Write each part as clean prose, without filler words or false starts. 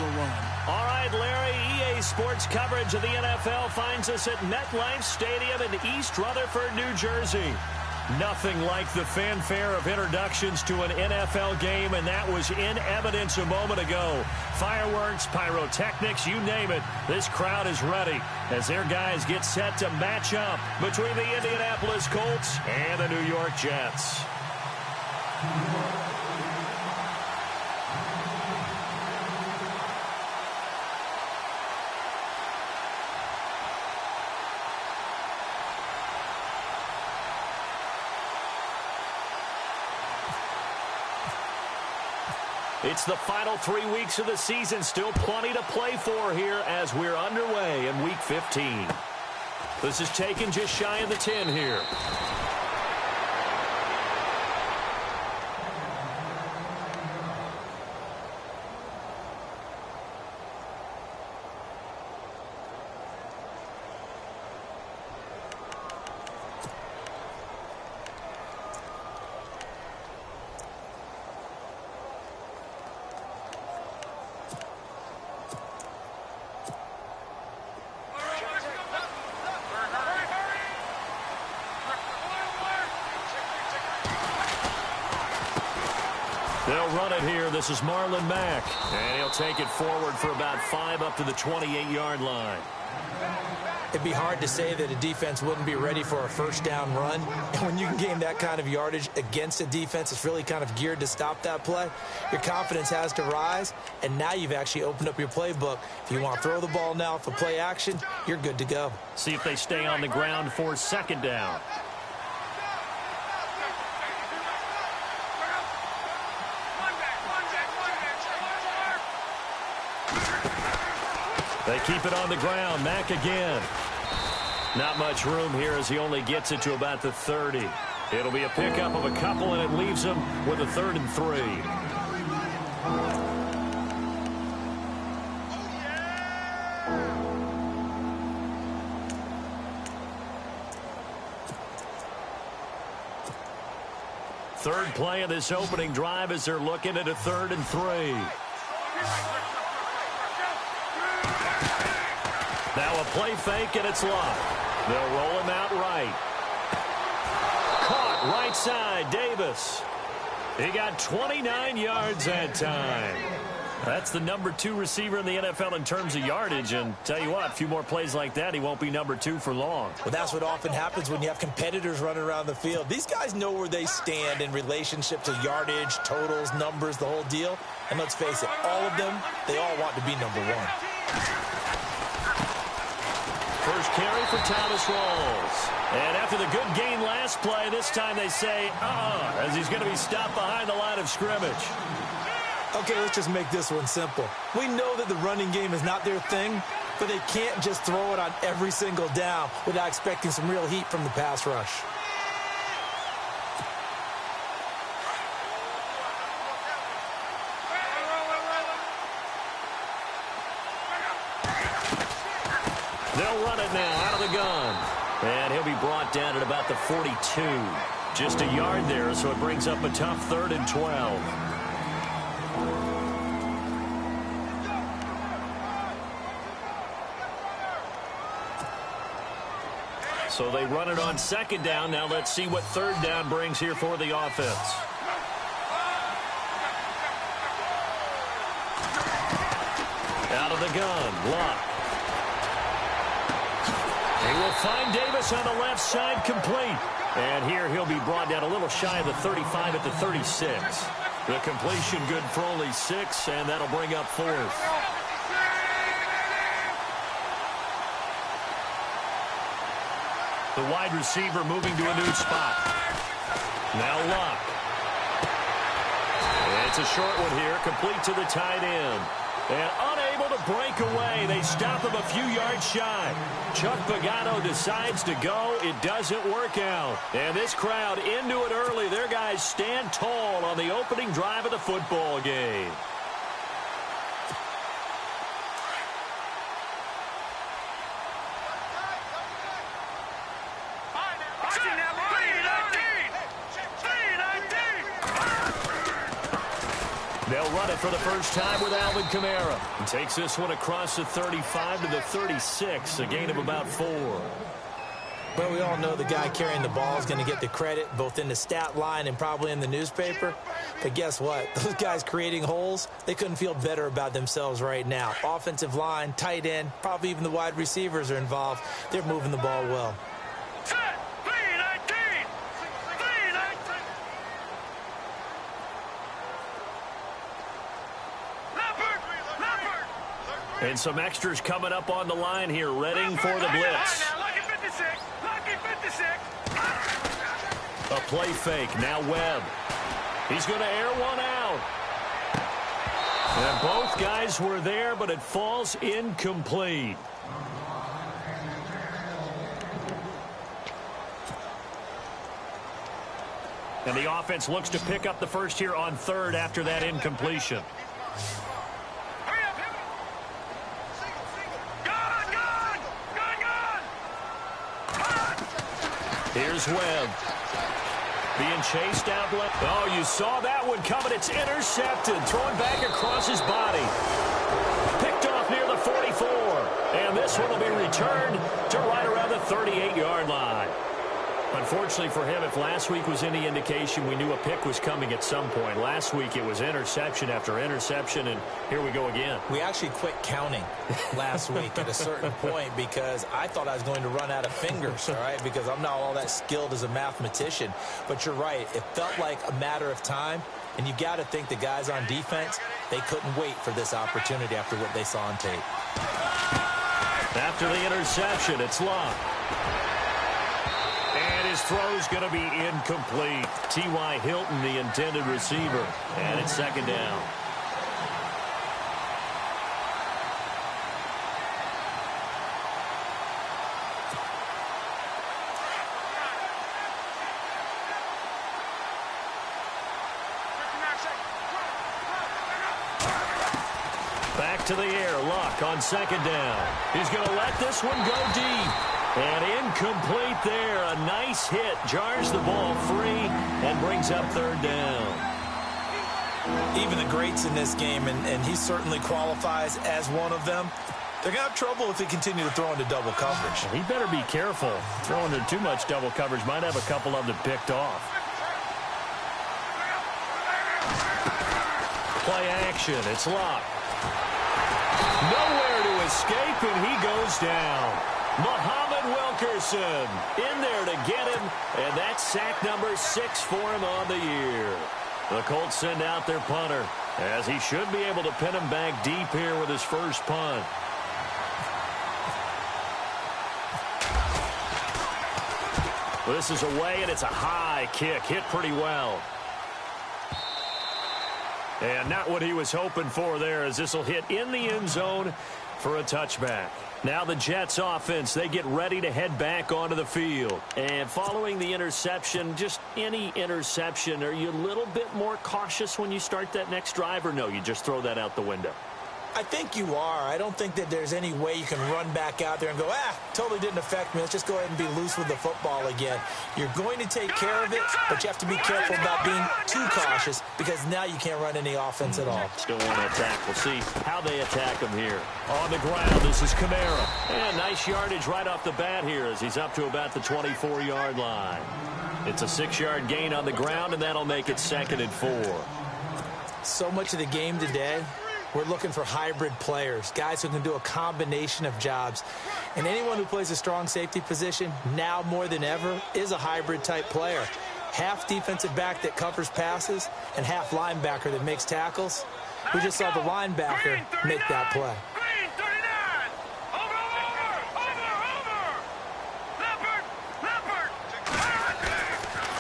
the run. All right, Larry, EA Sports coverage of the NFL finds us at MetLife Stadium in East Rutherford, New Jersey. Nothing like the fanfare of introductions to an NFL game, and that was in evidence a moment ago. Fireworks, pyrotechnics, you name it. This crowd is ready as their guys get set to match up between the Indianapolis Colts and the New York Jets. It's the final 3 weeks of the season. Still plenty to play for here as we're underway in Week 15. This is taken just shy of the 10 here. They'll run it here. This is Marlon Mack. And he'll take it forward for about 5 up to the 28-yard line. It'd be hard to say that a defense wouldn't be ready for a first down run. And when you can gain that kind of yardage against a defense that's really kind of geared to stop that play, your confidence has to rise. And now you've actually opened up your playbook. If you want to throw the ball now for play action, you're good to go. See if they stay on the ground for second down. They keep it on the ground. Mack again. Not much room here as he only gets it to about the 30. It'll be a pickup of a couple, and it leaves him with a 3rd and 3. Third play of this opening drive as they're looking at a 3rd and 3. Now a play fake, and it's locked. They'll roll him out right. Caught right side, Davis. He got 29 yards that time. That's the number 2 receiver in the NFL in terms of yardage. And tell you what, a few more plays like that, he won't be number 2 for long. Well, that's what often happens when you have competitors running around the field. These guys know where they stand in relationship to yardage, totals, numbers, the whole deal. And let's face it, all of them, they all want to be number 1. First carry for Thomas Rawls. And after the good gain last play, this time they say, as he's going to be stopped behind the line of scrimmage. Okay, let's just make this one simple. We know that the running game is not their thing, but they can't just throw it on every single down without expecting some real heat from the pass rush. They'll run it now out of the gun. And he'll be brought down at about the 42. Just a yard there, so it brings up a tough 3rd and 12. So they run it on second down. Now let's see what 3rd down brings here for the offense. Out of the gun, Luck. He will find Davis on the left side, complete. And here he'll be brought down a little shy of the 35 at the 36. The completion good for only 6, and that'll bring up 4th. The wide receiver moving to a new spot. Now Luck. It's a short one here, complete to the tight end. And unable to break away. They stop him a few yards shy. Chuck Pagano decides to go. It doesn't work out. And this crowd into it early. Their guys stand tall on the opening drive of the football game. They'll run it for the first time with Alvin Kamara. He takes this one across the 35 to the 36, a gain of about 4. Well, we all know the guy carrying the ball is going to get the credit, both in the stat line and probably in the newspaper. But guess what? Those guys creating holes, they couldn't feel better about themselves right now. Offensive line, tight end, probably even the wide receivers are involved. They're moving the ball well. And some extras coming up on the line here, readying for the blitz. A play fake, now Webb. He's going to air one out. And both guys were there, but it falls incomplete. And the offense looks to pick up the first here on third after that incompletion. Here's Webb. Being chased out left. Oh, you saw that one coming. It's intercepted. Thrown back across his body. Picked off near the 44. And this one will be returned to right around the 38-yard line. Unfortunately for him, if last week was any indication, we knew a pick was coming at some point. Last week it was interception after interception, and here we go again. We actually quit counting last week at a certain point because I thought I was going to run out of fingers, all right, because I'm not all that skilled as a mathematician. But you're right. It felt like a matter of time, and you got to think the guys on defense, they couldn't wait for this opportunity after what they saw on tape. After the interception, it's Locke. His throw's going to be incomplete. T.Y. Hilton, the intended receiver. And it's second down. Back to the air. Luck on second down. He's going to let this one go deep. And incomplete there. A nice hit. Jars the ball free and brings up third down. Even the greats in this game, and he certainly qualifies as one of them, they're going to have trouble if they continue to throw into double coverage. He better be careful. Throwing into too much double coverage might have a couple of them picked off. Play action. It's Locke. Nowhere to escape, and he goes down. Muhammad Wilkerson in there to get him, and that's sack number 6 for him on the year. The Colts send out their punter, as he should be able to pin him back deep here with his first punt. This is away, and it's a high kick, hit pretty well. And not what he was hoping for there, as this will hit in the end zone for a touchback. Now the Jets offense, they get ready to head back onto the field. And following the interception, just any interception, are you a little bit more cautious when you start that next drive, or no, you just throw that out the window? I think you are. I don't think that there's any way you can run back out there and go, totally didn't affect me. Let's just go ahead and be loose with the football again. You're going to take care of it, but you have to be careful about being too cautious because now you can't run any offense at all. Still want to attack. We'll see how they attack him here. On the ground, this is Kamara. And nice yardage right off the bat here as he's up to about the 24-yard line. It's a 6-yard gain on the ground, and that'll make it 2nd and 4. So much of the game today, we're looking for hybrid players, guys who can do a combination of jobs. And anyone who plays a strong safety position, now more than ever, is a hybrid-type player. Half defensive back that covers passes and half linebacker that makes tackles. We just saw the linebacker make that play.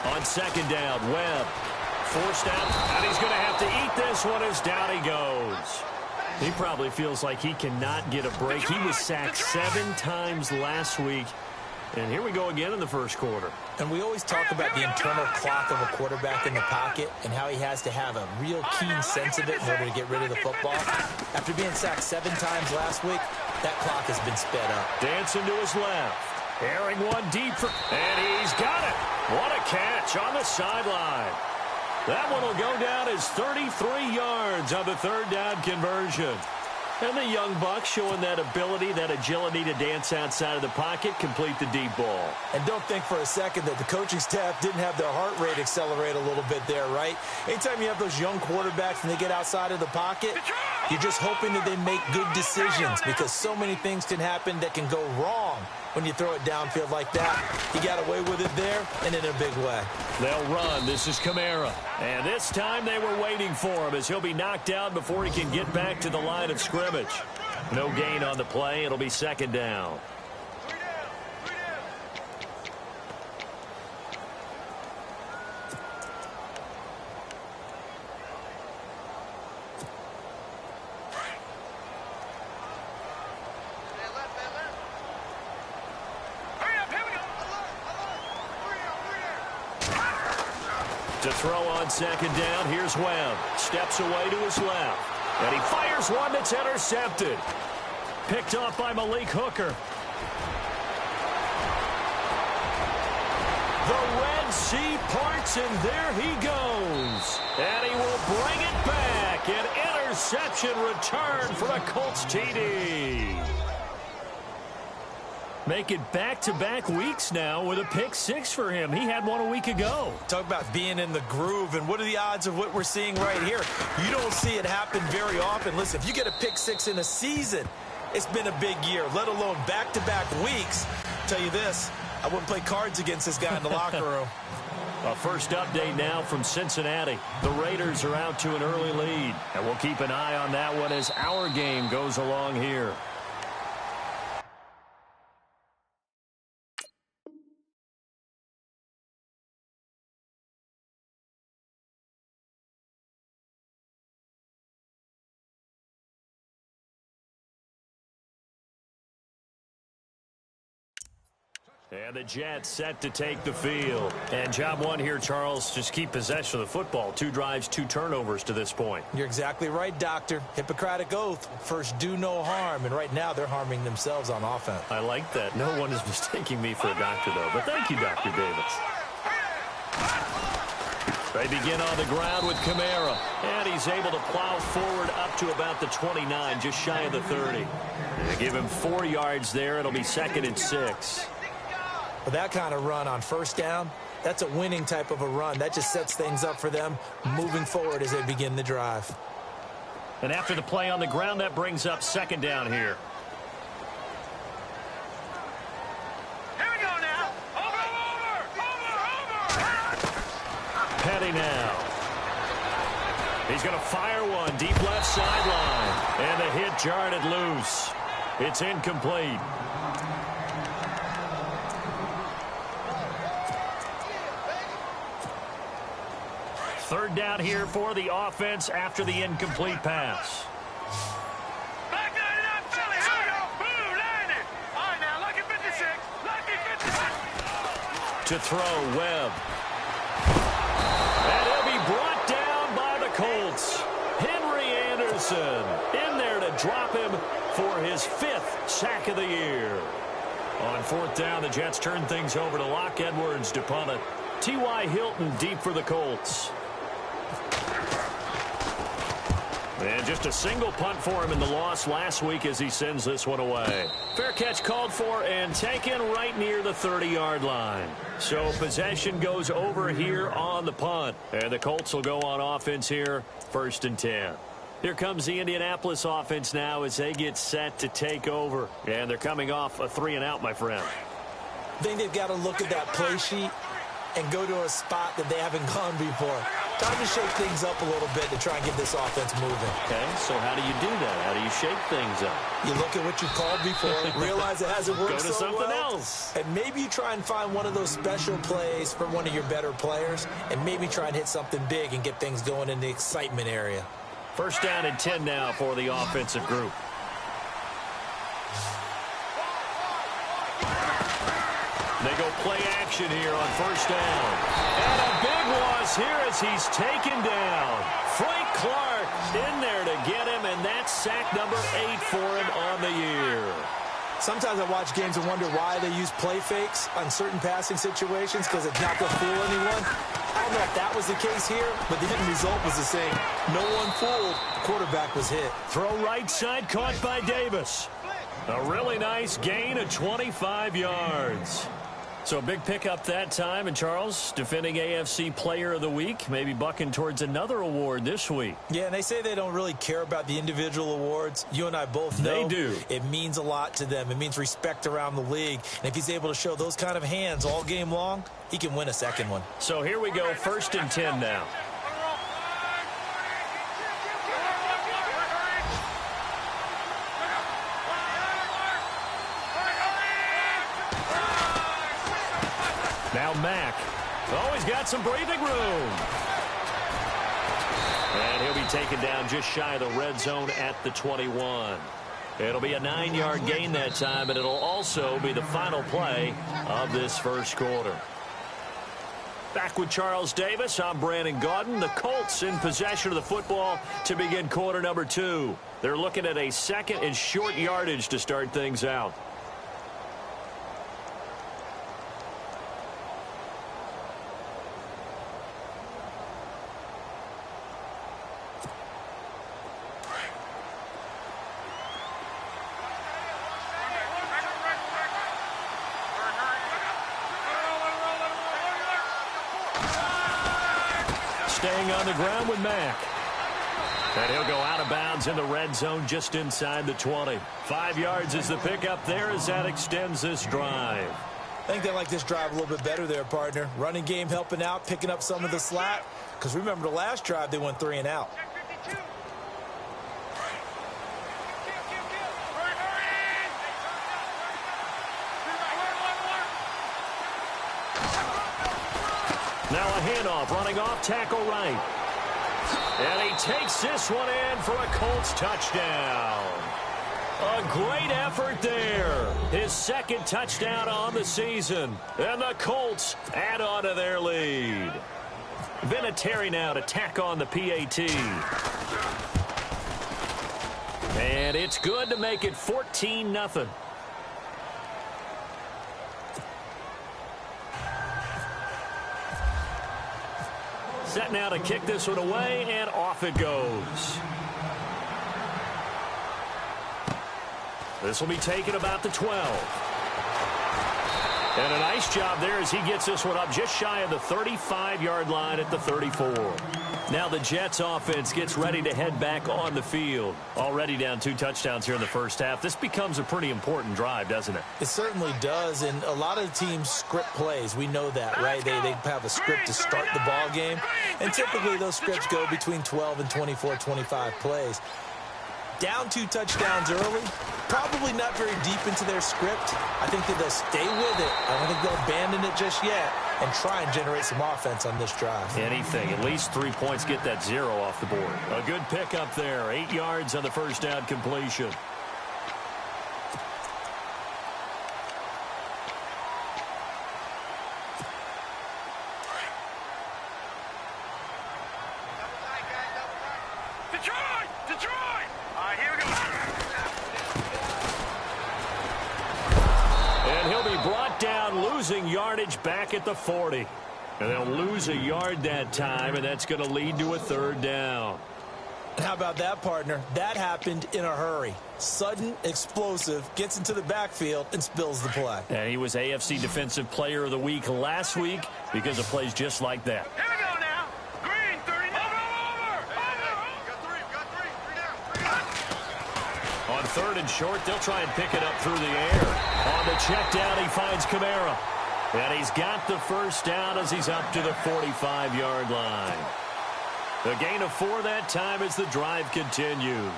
On second down, Webb. Forced out, and he's going to have to eat this one as down he goes. He probably feels like he cannot get a break. He was sacked 7 times last week, and here we go again in the first quarter. And we always talk about the internal clock of a quarterback in the pocket and how he has to have a real keen sense of it in order to get rid of the football. After being sacked 7 times last week, that clock has been sped up. Dancing to his left. Airing one deep, and he's got it. What a catch on the sideline. That one will go down as 33 yards on the third down conversion. And the young buck showing that ability, that agility to dance outside of the pocket, complete the deep ball. And don't think for a second that the coaching staff didn't have their heart rate accelerate a little bit there, right? Anytime you have those young quarterbacks and they get outside of the pocket, you're just hoping that they make good decisions because so many things can happen that can go wrong when you throw it downfield like that. He got away with it there and in a big way. They'll run. This is Kamara. And this time they were waiting for him as he'll be knocked down before he can get back to the line of scrimmage. No gain on the play. It'll be second down. To throw on second down, here's Webb. Steps away to his left. And he fires one that's intercepted. Picked off by Malik Hooker. The Red Sea parts, and there he goes. And he will bring it back. An interception return for a Colts TD. Make it back-to-back weeks now with a pick six for him. He had one a week ago. Talk about being in the groove, and what are the odds of what we're seeing right here? You don't see it happen very often. Listen, if you get a pick six in a season, it's been a big year, let alone back-to-back weeks. I'll tell you this, I wouldn't play cards against this guy in the locker room. A first update now from Cincinnati. The Raiders are out to an early lead, and we'll keep an eye on that one as our game goes along here. And the Jets set to take the field. And job one here, Charles, just keep possession of the football. 2 drives, 2 turnovers to this point. You're exactly right, Doctor. Hippocratic oath. First, do no harm. And right now, they're harming themselves on offense. I like that. No one is mistaking me for a doctor, though. But thank you, Dr. Davis. They begin on the ground with Kamara. And he's able to plow forward up to about the 29, just shy of the 30. They give him 4 yards there. It'll be 2nd and 6. With that kind of run on first down, that's a winning type of a run. That just sets things up for them moving forward as they begin the drive. And after the play on the ground, that brings up 2nd down here. Here we go now. Over. Petty now. He's going to fire one deep left sideline. And the hit jarred it loose. It's incomplete. Third down here for the offense after the incomplete pass. Back it up, Philly. Here we go. Boom, landed. All right, now, lucky 56. Lucky 56. To throw, Webb. And he'll be brought down by the Colts. Henry Anderson in there to drop him for his 5th sack of the year. On 4th down, the Jets turn things over to Locke Edwards to punt it. T.Y. Hilton deep for the Colts. And just a single punt for him in the loss last week as he sends this one away. Fair catch called for and taken right near the 30-yard line. So possession goes over here on the punt. And the Colts will go on offense here, 1st and 10. Here comes the Indianapolis offense now as they get set to take over. And they're coming off a 3-and-out, my friend. I think they've got to look at that play sheet and go to a spot that they haven't gone before. Time to shake things up a little bit to try and get this offense moving. Okay, so how do you do that? How do you shake things up? You look at what you called before, realize it hasn't worked Go to so something well, else. and maybe you try and find one of those special plays from one of your better players, and maybe try and hit something big and get things going in the excitement area. 1st down and 10 now for the offensive group. They go play action here on 1st down. And a big loss here as he's taken down. Frank Clark in there to get him, and that's sack number 8 for him on the year. Sometimes I watch games and wonder why they use play fakes on certain passing situations because it's not going to fool anyone. I don't know if that was the case here, but the end result was the same. No one fooled. The quarterback was hit. Throw right side, caught by Davis. A really nice gain of 25 yards. So a big pickup that time. And Charles, defending AFC Player of the Week, maybe bucking towards another award this week. Yeah, and they say they don't really care about the individual awards. You and I both know they do. It means a lot to them. It means respect around the league. And if he's able to show those kind of hands all game long, he can win a second one. So here we go, 1st and 10 now. Now Mack. Oh, he's got some breathing room. And he'll be taken down just shy of the red zone at the 21. It'll be a 9-yard gain that time, and it'll also be the final play of this first quarter. Back with Charles Davis, I'm Brandon Gaudin. The Colts in possession of the football to begin quarter number 2. They're looking at a 2nd and short yardage to start things out. Staying on the ground with Mack. And he'll go out of bounds in the red zone just inside the 20. 5 yards is the pickup there as that extends this drive. I think they like this drive a little bit better there, partner. Running game helping out, picking up some of the slack. Because remember the last drive, they went 3 and out. Now a handoff, running off, tackle right. And he takes this one in for a Colts touchdown. A great effort there. His 2nd touchdown on the season. And the Colts add on to their lead. Vinatieri now to tack on the PAT. And it's good to make it 14-0. Set now to kick this one away, and off it goes. This will be taken about the 12. And a nice job there as he gets this one up just shy of the 35-yard line at the 34. Now the Jets offense gets ready to head back on the field. Already down 2 touchdowns here in the first half. This becomes a pretty important drive, doesn't it? It certainly does, and a lot of teams script plays. We know that, right? They have a script to start the ball game, and typically those scripts go between 12 and 24, 25 plays. Down 2 touchdowns early, probably not very deep into their script. I think that they'll stay with it. I don't think they'll abandon it just yet and try and generate some offense on this drive. Anything. At least 3 points, get that 0 off the board. A good pickup there. 8 yards on the first down completion. Losing yardage back at the 40. And they'll lose a yard that time, and that's going to lead to a 3rd down. How about that, partner? That happened in a hurry. Sudden, explosive, gets into the backfield, and spills the play. And he was AFC Defensive Player of the Week last week because of plays just like that. Here we go now. Green, 30. Over. On 3rd and short, they'll try and pick it up through the air. On the check down, he finds Kamara. And he's got the first down as he's up to the 45-yard line. The gain of 4 that time as the drive continues.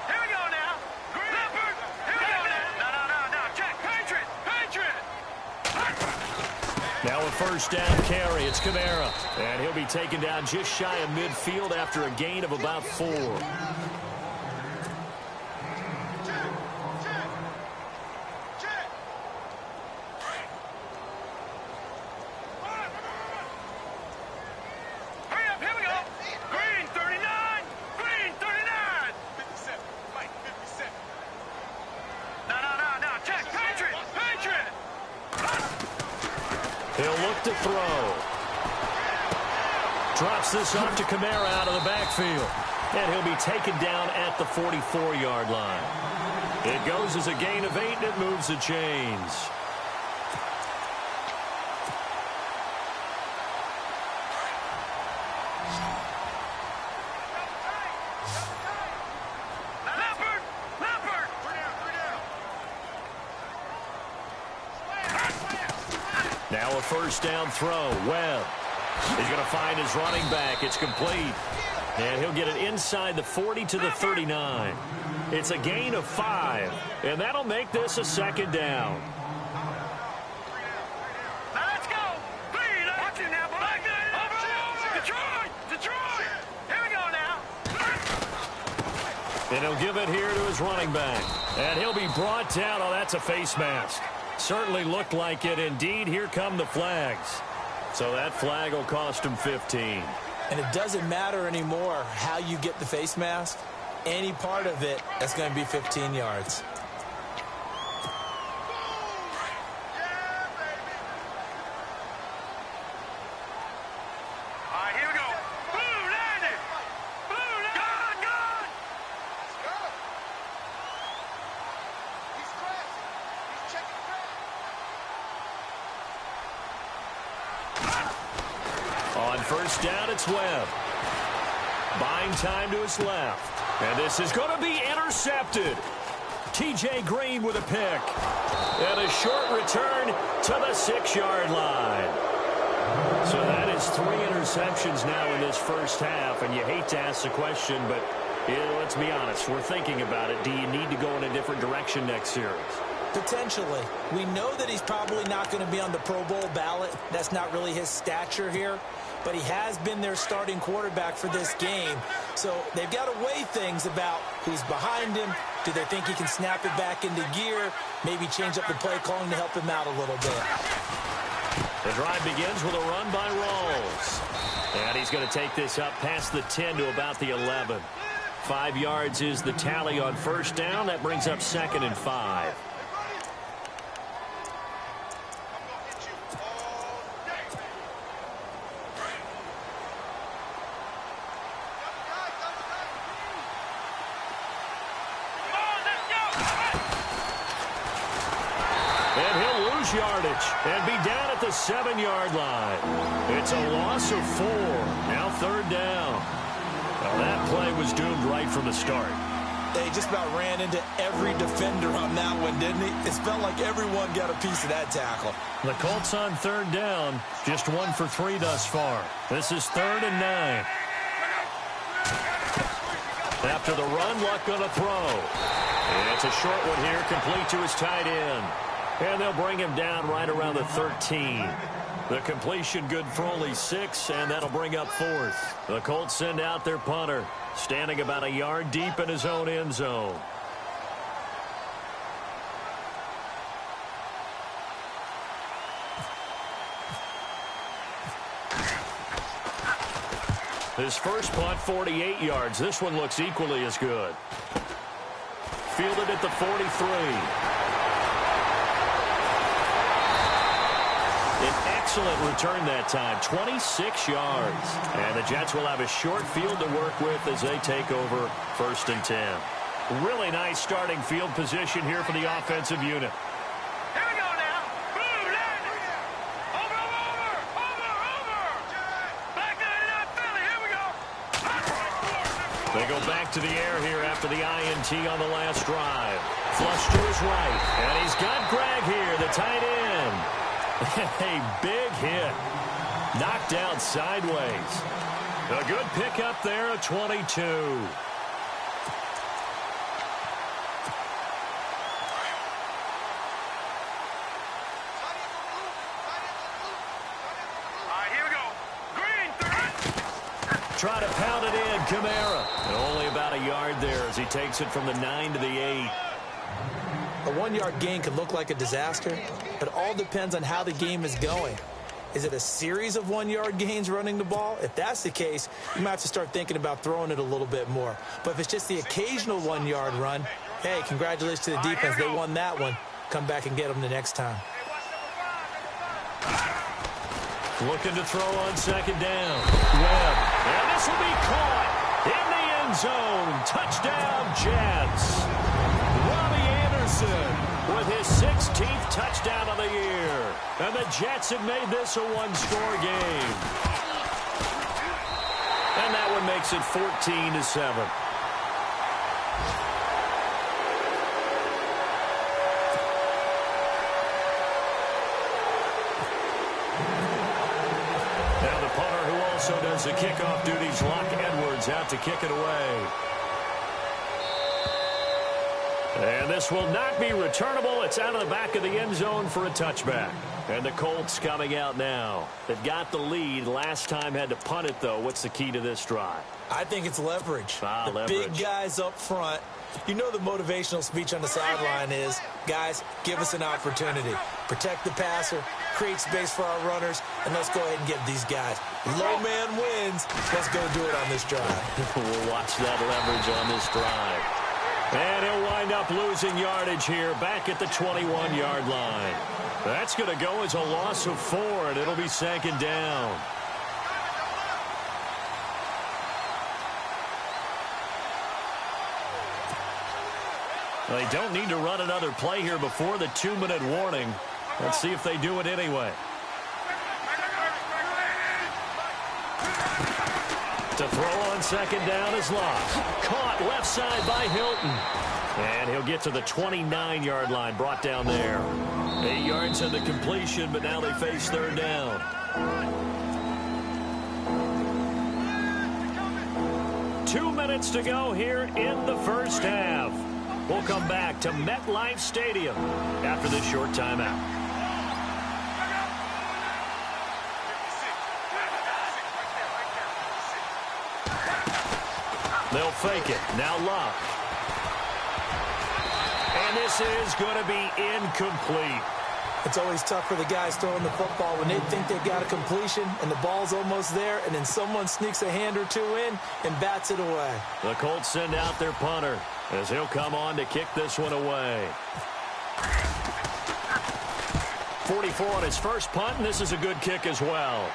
Here we go now. Green. Leopard. Here we go now. No. Check. Patriot. Now a first down carry. It's Kamara. And he'll be taken down just shy of midfield after a gain of about 4. Hurry up. Here we go. Green, 39. back to throw. Drops this off to Kamara out of the backfield. And he'll be taken down at the 44-yard line. It goes as a gain of 8, and it moves the chains. Now a first down throw. Webb. He's going to find his running back. It's complete. And he'll get it inside the 40 to the 39. It's a gain of 5. And that'll make this a second down. Now let's go. Watch it now, boy. Detroit. Detroit. Here we go now. And he'll give it here to his running back. And he'll be brought down. Oh, that's a face mask. Certainly looked like it. Indeed, here come the flags. So that flag will cost him 15. And it doesn't matter anymore how you get the face mask. Any part of it, that's going to be 15 yards. All right, here we go. Boom, landed. Boom, landed. Gone. Let's go. He's stressing. He's checking On first down, it's Webb. Buying time to his left. And this is going to be intercepted. T.J. Green with a pick. And a short return to the 6-yard line. So that is 3 interceptions now in this first half. And you hate to ask the question, but let's be honest. We're thinking about it. Do you need to go in a different direction next series? Potentially. We know that he's probably not going to be on the Pro Bowl ballot. That's not really his stature here. But he has been their starting quarterback for this game. So they've got to weigh things about who's behind him. Do they think he can snap it back into gear? Maybe change up the play calling to help him out a little bit. The drive begins with a run by Rawls. And he's going to take this up past the 10 to about the 11. 5 yards is the tally on first down. That brings up 2nd and 5. Yardage and be down at the 7-yard line. It's a loss of 4. Now 3rd down. Well, that play was doomed right from the start. They just about ran into every defender on that one, didn't he? It felt like everyone got a piece of that tackle. The Colts on 3rd down, just 1 for 3 thus far. This is 3rd and 9. After the run, Luck going to throw. And it's a short one here, complete to his tight end. And they'll bring him down right around the 13. The completion good for only 6, and that'll bring up 4th. The Colts send out their punter, standing about a yard deep in his own end zone. His first punt, 48 yards. This one looks equally as good. Fielded at the 43. An excellent return that time, 26 yards. And the Jets will have a short field to work with as they take over 1st and 10. Really nice starting field position here for the offensive unit. Here we go now. Boom, landed. Over. Back 99 Philly. Here we go. They go back to the air here after the INT on the last drive. Flush to his right. And he's got Greg here, the tight end. A big hit. Knocked down sideways. A good pickup there at 22. Try to pound it in, Kamara. And only about a yard there as he takes it from the 9 to the 8. A 1-yard gain could look like a disaster, but it all depends on how the game is going. Is it a series of 1-yard gains running the ball? If that's the case, you might have to start thinking about throwing it a little bit more. But if it's just the occasional 1-yard run, hey, congratulations to the defense. They won that one. Come back and get them the next time. Looking to throw on second down. Webb. And this will be caught in the end zone. Touchdown, Jets. Robbie Anderson with his 16th touchdown of the year. And the Jets have made this a one-score game. And that one makes it 14-7. Also does the kickoff duties. Lock Edwards out to kick it away. And this will not be returnable. It's out of the back of the end zone for a touchback. And the Colts coming out now. They've got the lead. Last time had to punt it, though. What's the key to this drive? I think it's leverage. Leverage. Big guys up front. You know the motivational speech on the sideline is, guys, give us an opportunity. Protect the passer, create space for our runners, and let's go ahead and get these guys. Low man wins. Let's go do it on this drive. We'll watch that leverage on this drive. And he'll wind up losing yardage here back at the 21-yard line. That's going to go as a loss of 4, and it'll be second down. They don't need to run another play here before the 2-minute warning. Let's see if they do it anyway. To throw on second down is lost. Caught left side by Hilton. And he'll get to the 29-yard line, brought down there. 8 yards in the completion, but now they face third down. 2 minutes to go here in the first half. We'll come back to MetLife Stadium after this short timeout. They'll fake it. Now Love. And this is going to be incomplete. It's always tough for the guys throwing the football when they think they've got a completion and the ball's almost there, and then someone sneaks a hand or two in and bats it away. The Colts send out their punter as he'll come on to kick this one away. 44 on his first punt, and this is a good kick as well.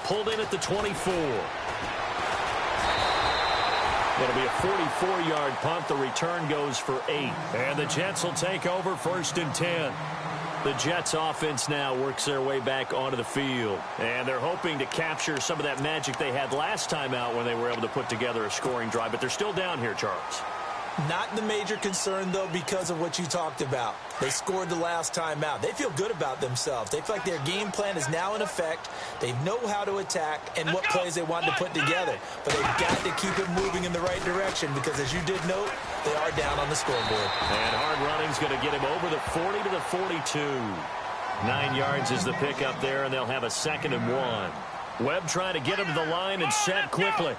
Pulled in at the 24. It'll be a 44-yard punt. The return goes for 8. And the Jets will take over 1st and 10. The Jets offense now works their way back onto the field. And they're hoping to capture some of that magic they had last time out when they were able to put together a scoring drive. But they're still down here, Charles. Not the major concern, though, because of what you talked about. They scored the last time out. They feel good about themselves. They feel like their game plan is now in effect. They know how to attack and what plays they want to put together. But they've got to keep it moving in the right direction because, as you did note, they are down on the scoreboard. And hard running's going to get him over the 40 to the 42. 9 yards is the pickup there, and they'll have a 2nd and 1. Webb trying to get him to the line and set quickly.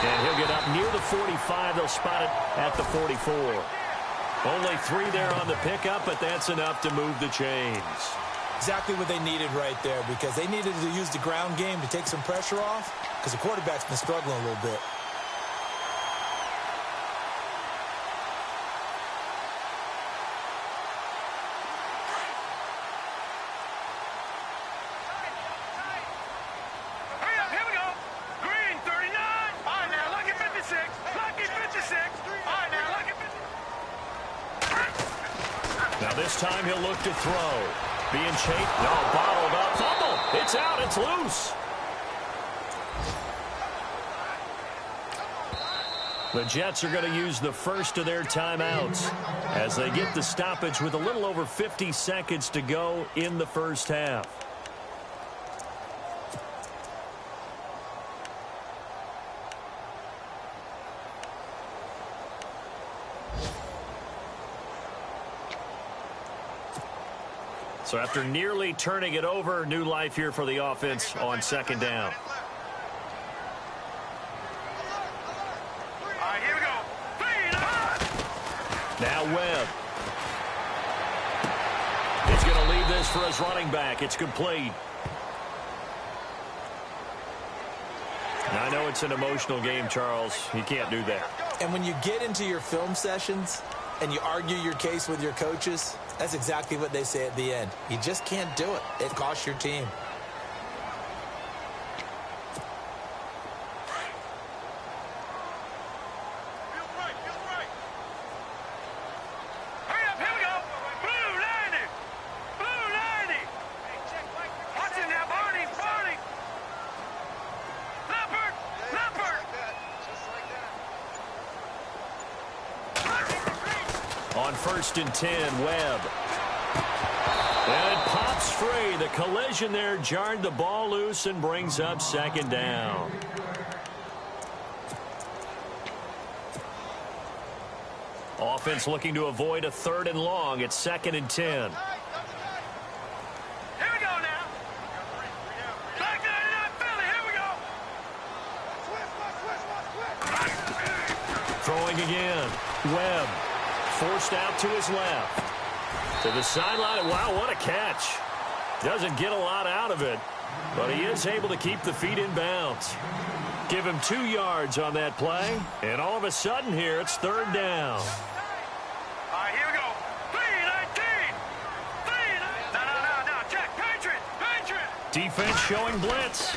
And he'll get up near the 45. They'll spot it at the 44. Only 3 there on the pickup, but that's enough to move the chains. Exactly what they needed right there, because they needed to use the ground game to take some pressure off, because the quarterback's been struggling a little bit. This time he'll look to throw. Being chased. No, bottled up. Fumble. It's out. It's loose. The Jets are going to use the first of their timeouts as they get the stoppage with a little over 50 seconds to go in the first half. So after nearly turning it over, new life here for the offense on 2nd down. All right, here we go. Now Webb. He's going to leave this for his running back. It's complete. Now, I know it's an emotional game, Charles. You can't do that. And when you get into your film sessions, and you argue your case with your coaches, that's exactly what they say at the end. You just can't do it. It costs your team. On 1st and 10, Webb. And it pops free. The collision there jarred the ball loose and brings up 2nd down. Offense looking to avoid a 3rd and long. It's 2nd and 10. Here we go now. Back 99 Philly. Here we go. Throwing again. Webb. Forced out to his left. To the sideline. Wow, what a catch. Doesn't get a lot out of it, but he is able to keep the feet in bounds. Give him 2 yards on that play, and all of a sudden here, it's 3rd down. All right, here we go. 3-19. 3-19. No. Check. Patriot. Defense showing blitz.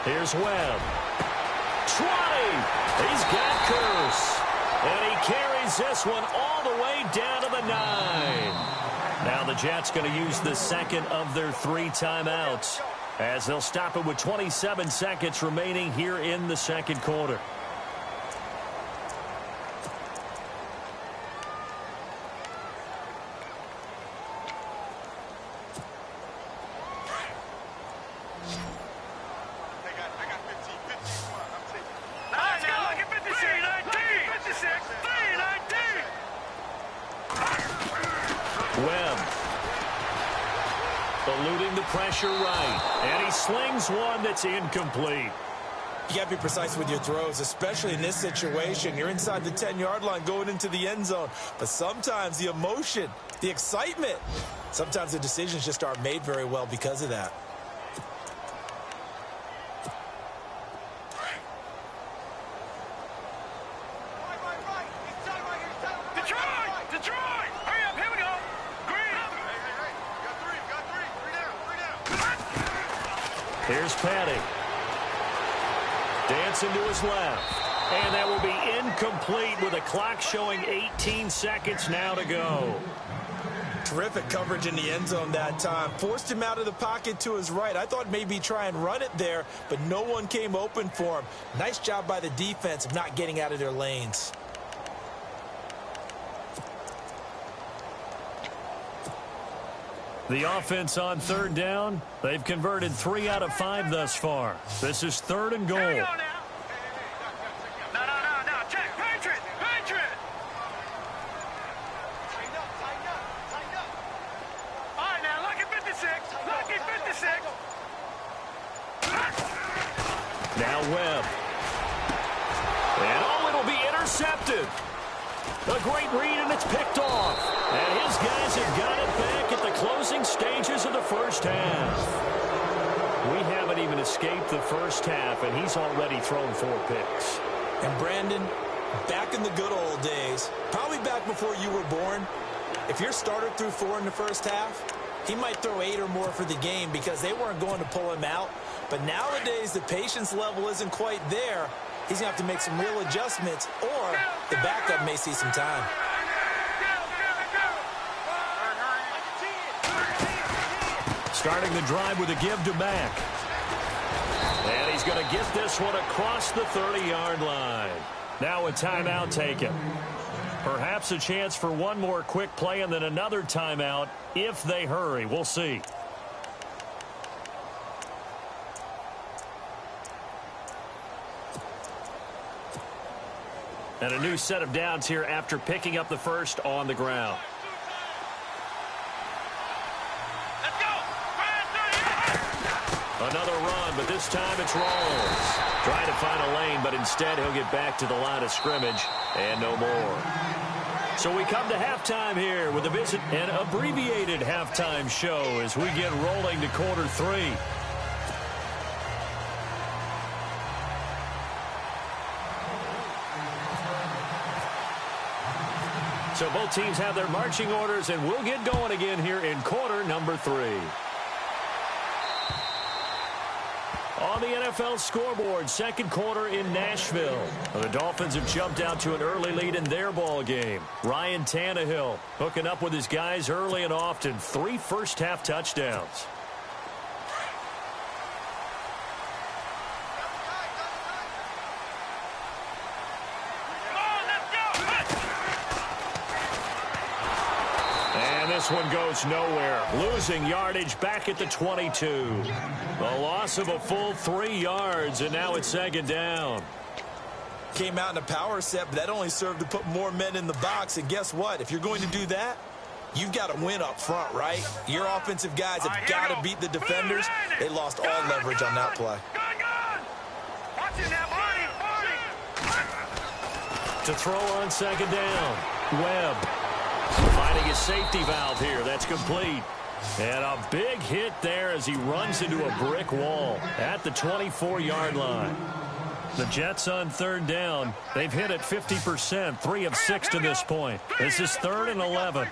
Here's Webb. 20. He's got Curse. And he carries this one all the way down to the 9. Now the Jets going to use the 2nd of their 3 timeouts as they'll stop it with 27 seconds remaining here in the 2nd quarter. Webb eluding the pressure right, and he slings one that's incomplete. You got to be precise with your throws, especially in this situation. You're inside the 10-yard line going into the end zone, but sometimes the emotion, the excitement, sometimes the decisions just aren't made very well because of that. Here's Patty. Dancing to his left. And that will be incomplete with a clock showing 18 seconds now to go. Terrific coverage in the end zone that time. Forced him out of the pocket to his right. I thought maybe try and run it there, but no one came open for him. Nice job by the defense of not getting out of their lanes. The offense on 3rd down. They've converted 3 out of 5 thus far. This is 3rd and goal. Here we go now. No. Check. Patriot. Tighten up. All right, now, lucky 56. Now Webb. And it'll be intercepted. A great read, and it's picked off. And his guys have got it back at the closing stages of the first half. We haven't even escaped the first half, and he's already thrown 4 picks. And Brandon, back in the good old days, probably back before you were born, if your starter threw 4 in the first half, he might throw 8 or more for the game because they weren't going to pull him out. But nowadays, the patience level isn't quite there. He's going to have to make some real adjustments, or the backup may see some time. Starting the drive with a give to Mack. And he's going to get this one across the 30-yard line. Now a timeout taken. Perhaps a chance for one more quick play and then another timeout if they hurry. We'll see. And a new set of downs here after picking up the first on the ground. Let's go. Another run, but this time it's Rawls. Trying to find a lane, but instead he'll get back to the line of scrimmage and no more. So we come to halftime here with a visit, an abbreviated halftime show as we get rolling to quarter 3. So both teams have their marching orders, and we'll get going again here in quarter number 3. On the NFL scoreboard, second quarter in Nashville. The Dolphins have jumped out to an early lead in their ball game. Ryan Tannehill hooking up with his guys early and often. 3 first-half touchdowns. This one goes nowhere. Losing yardage back at the 22. A loss of a full 3 yards, and now it's second down. Came out in a power set, but that only served to put more men in the box. And guess what? If you're going to do that, you've got to win up front, right? Your offensive guys have got to beat the defenders. They lost all leverage on that play. Watch it now, To throw on second down. Webb. Finding his safety valve here. That's complete. And a big hit there as he runs into a brick wall at the 24-yard line. The Jets on third down. They've hit it 50%, 3 of 6 to this point. This is 3rd and 11.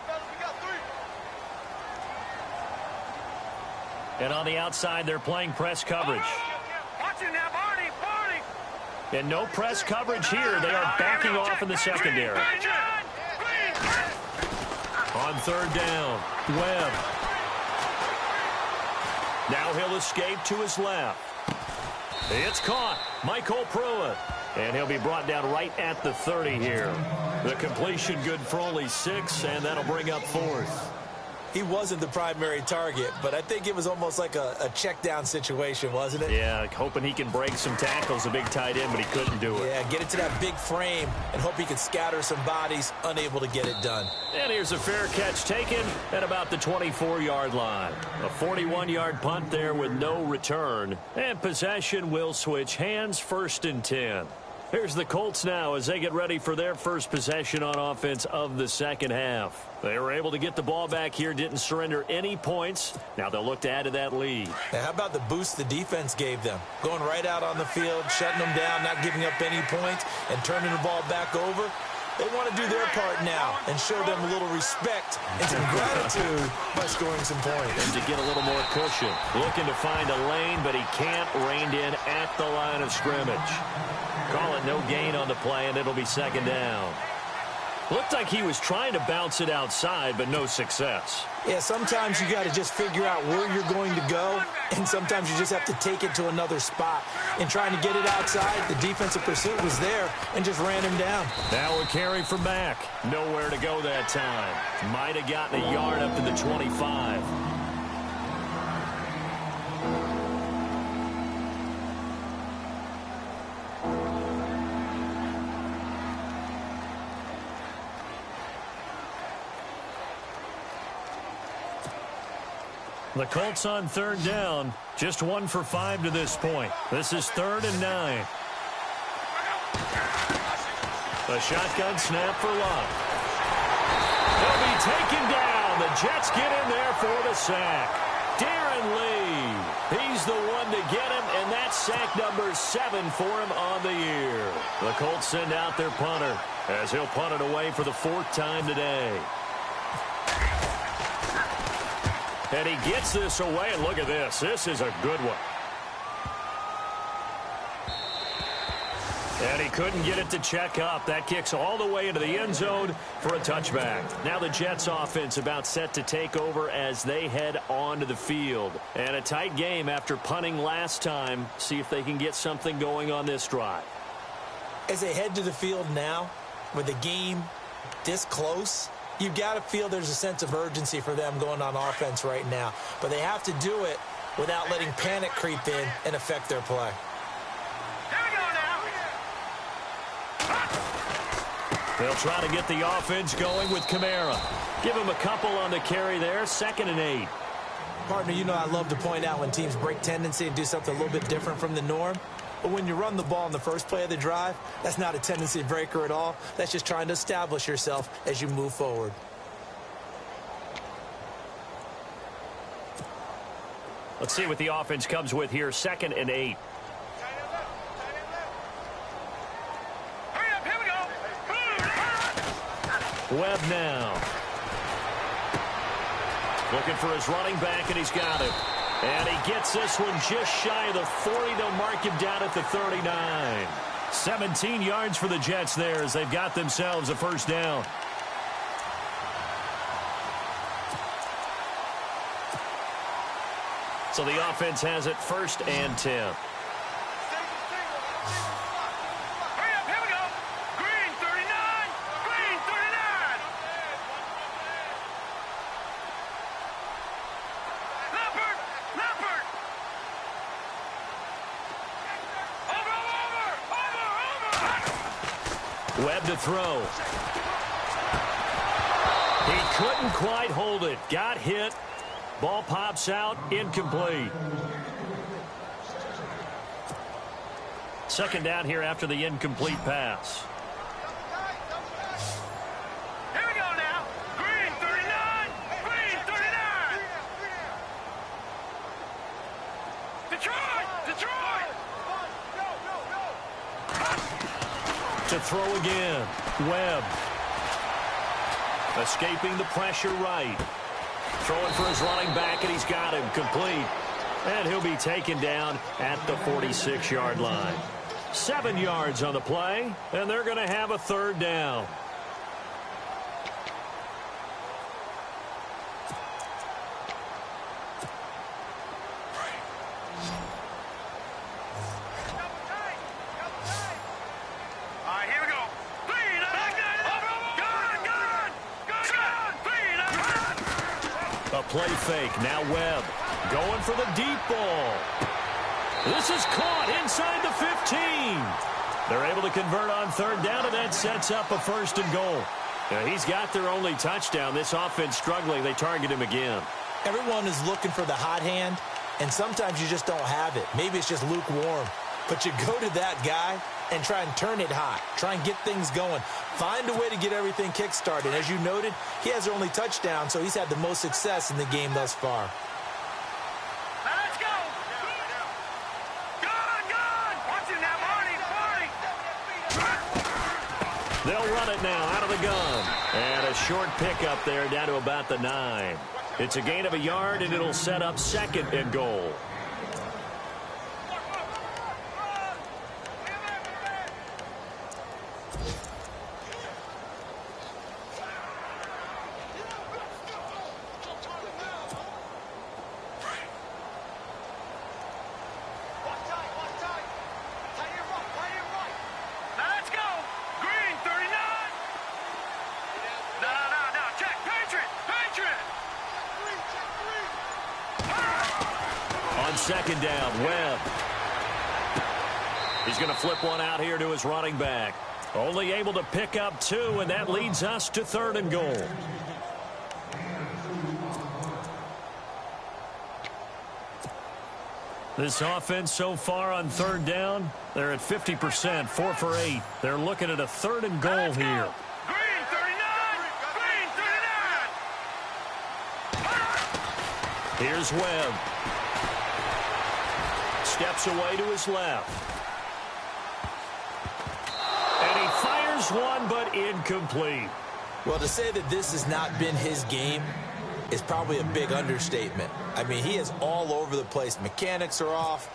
And on the outside, they're playing press coverage. Watch it now, Barney. And no press coverage here. They are backing off in the secondary. On third down, Webb. Now he'll escape to his left. It's caught. Michael Pruitt. And he'll be brought down right at the 30 here. The completion good for only 6, and that'll bring up 4th. He wasn't the primary target, but I think it was almost like a check down situation, wasn't it? Yeah, hoping he can break some tackles, a big tight end, but he couldn't do it. Yeah, get it to that big frame and hope he can scatter some bodies, unable to get it done. And here's a fair catch taken at about the 24-yard line. A 41-yard punt there with no return. And possession will switch hands, 1st and 10. Here's the Colts now as they get ready for their first possession on offense of the second half. They were able to get the ball back here, didn't surrender any points. Now they'll look to add to that lead. Now, how about the boost the defense gave them? Going right out on the field, shutting them down, not giving up any points, and turning the ball back over. They want to do their part now and show them a little respect and some gratitude by scoring some points. And to get a little more cushion. Looking to find a lane, but he can't rein in at the line of scrimmage. Call it no gain on the play, and it'll be second down. Looked like he was trying to bounce it outside, but no success. Yeah, sometimes you got to just figure out where you're going to go, and sometimes you just have to take it to another spot. In trying to get it outside, the defensive pursuit was there and just ran him down. Now a carry from back. Nowhere to go that time. Might have gotten a yard up to the 25. The Colts on third down, just 1 for 5 to this point. This is 3rd and 9. A shotgun snap for Love. He'll be taken down. The Jets get in there for the sack. Darren Lee, he's the one to get him, and that's sack number 7 for him on the year. The Colts send out their punter as he'll punt it away for the 4th time today. And he gets this away, and look at this. This is a good one. And he couldn't get it to check up. That kicks all the way into the end zone for a touchback. Now the Jets offense about set to take over as they head onto the field. And a tight game after punting last time. See if they can get something going on this drive. As they head to the field now, with the game this close, you've got to feel there's a sense of urgency for them going on offense right now. But they have to do it without letting panic creep in and affect their play. They'll try to get the offense going with Kamara. Give him a couple on the carry there, 2nd and 8. Partner, you know I love to point out when teams break tendency and do something a little bit different from the norm. But when you run the ball in the first play of the drive, that's not a tendency breaker at all. That's just trying to establish yourself as you move forward. Let's see what the offense comes with here, 2nd and 8. Webb now. Looking for his running back, and he's got him. And he gets this one just shy of the 40. They'll mark him down at the 39. 17 yards for the Jets there as they've got themselves a first down. So the offense has it 1st and 10. Webb to throw. He couldn't quite hold it. Got hit. Ball pops out. Incomplete. 2nd down here after the incomplete pass. Here we go now. Green 39. Green 39. Detroit. Detroit. To throw again. Webb. Escaping the pressure right. Throwing for his running back, and he's got him complete. And he'll be taken down at the 46-yard line. 7 yards on the play, and they're going to have a 3rd down. Play fake. Now Webb going for the deep ball. This is caught inside the 15. They're able to convert on 3rd down, and that sets up a 1st and goal. Now, he's got their only touchdown. This offense struggling. They target him again. Everyone is looking for the hot hand, and sometimes you just don't have it. Maybe it's just lukewarm. But you go to that guy and try and turn it hot. Try and get things going. Find a way to get everything kick-started. As you noted, he has their only touchdown, so he's had the most success in the game thus far. Now let's go. Gone. Watch it now, Marty. They'll run it now out of the gun. And a short pickup there down to about the 9. It's a gain of a yard, and it'll set up 2nd and goal. On 2nd down, Webb. He's going to flip one out here to his running back. Only able to pick up 2, and that leads us to 3rd and goal. This offense so far on 3rd down, they're at 50%, 4 for 8. They're looking at a 3rd and goal here. Green 39. Green 39. Here's Webb. Steps away to his left. And he fires one, but incomplete. Well, to say that this has not been his game is probably a big understatement. I mean, he is all over the place. Mechanics are off,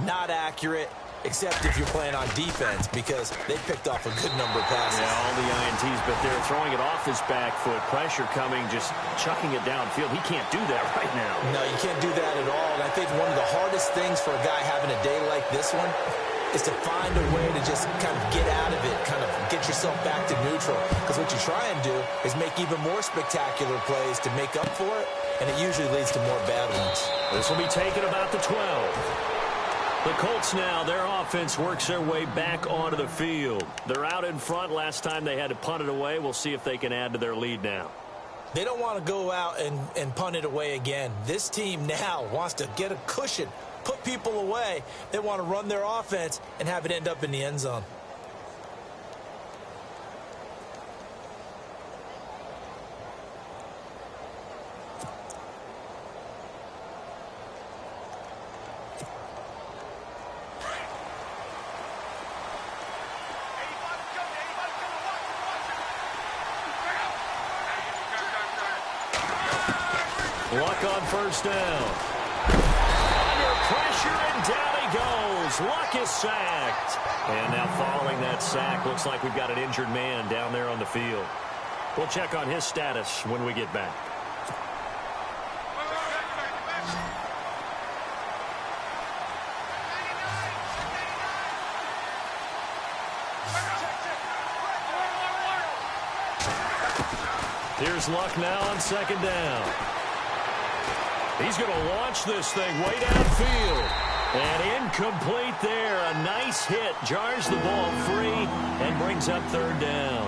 not accurate, except if you're playing on defense, because they picked off a good number of passes. Yeah, all the INTs, but they're throwing it off his back foot. Pressure coming, just chucking it downfield. He can't do that right now. No, you can't do that at all. And I think one of the hardest things for a guy having a day like this one is to find a way to just kind of get out of it, kind of get yourself back to neutral. Because what you try and do is make even more spectacular plays to make up for it, and it usually leads to more bad ones. This will be taken about the 12. The Colts now, their offense works their way back onto the field. They're out in front. Last time they had to punt it away. We'll see if they can add to their lead now. They don't want to go out and punt it away again. This team now wants to get a cushion, put people away. They want to run their offense and have it end up in the end zone. Luck on first down. Under pressure, and down he goes. Luck is sacked. And now following that sack, looks like we've got an injured man down there on the field. We'll check on his status when we get back. Here's Luck now on second down. He's going to launch this thing way downfield. And incomplete there. A nice hit. Jars the ball free and brings up third down.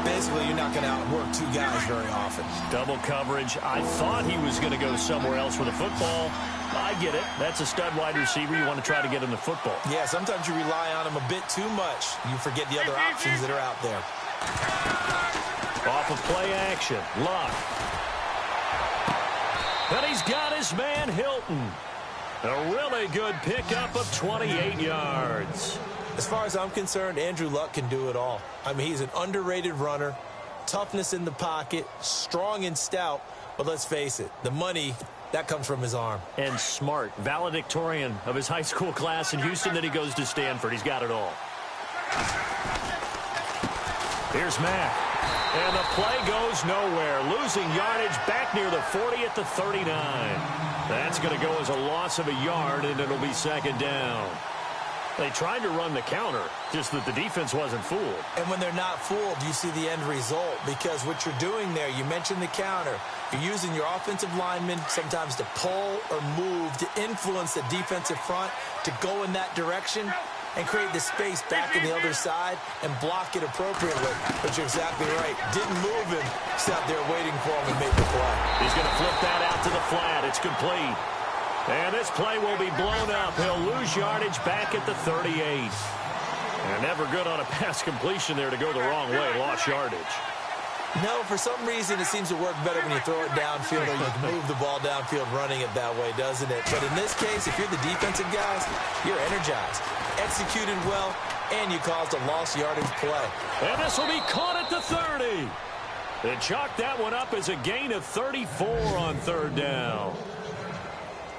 Basically, you're not going to outwork two guys very often. Double coverage. I thought he was going to go somewhere else with the football. I get it. That's a stud wide receiver. You want to try to get him the football. Yeah, sometimes you rely on him a bit too much. You forget the other options that are out there. Off of play action. Luck. And he's got his man Hilton. A really good pickup of 28 yards. As far as I'm concerned, Andrew Luck can do it all. I mean, he's an underrated runner, toughness in the pocket, strong and stout, but let's face it, the money, that comes from his arm. And smart, valedictorian of his high school class in Houston, then he goes to Stanford. He's got it all. Here's Mack. And the play goes nowhere. Losing yardage back near the 40 at the 39. That's going to go as a loss of a yard, and it'll be second down. They tried to run the counter, just that the defense wasn't fooled. And when they're not fooled, you see the end result. Because what you're doing there, you mentioned the counter. You're using your offensive linemen sometimes to pull or move, to influence the defensive front, to go in that direction and create the space back in the other side and block it appropriately. But you're exactly right. Didn't move him. Sat there waiting for him to make the play. He's going to flip that out to the flat. It's complete. And this play will be blown up. He'll lose yardage back at the 38. And never good on a pass completion there to go the wrong way. Lost yardage. No, for some reason it seems to work better when you throw it downfield or you can move the ball downfield running it that way, doesn't it? But in this case, if you're the defensive guys, you're energized, executed well, and you caused a lost yardage play. And this will be caught at the 30. They chalked that one up as a gain of 34 on third down.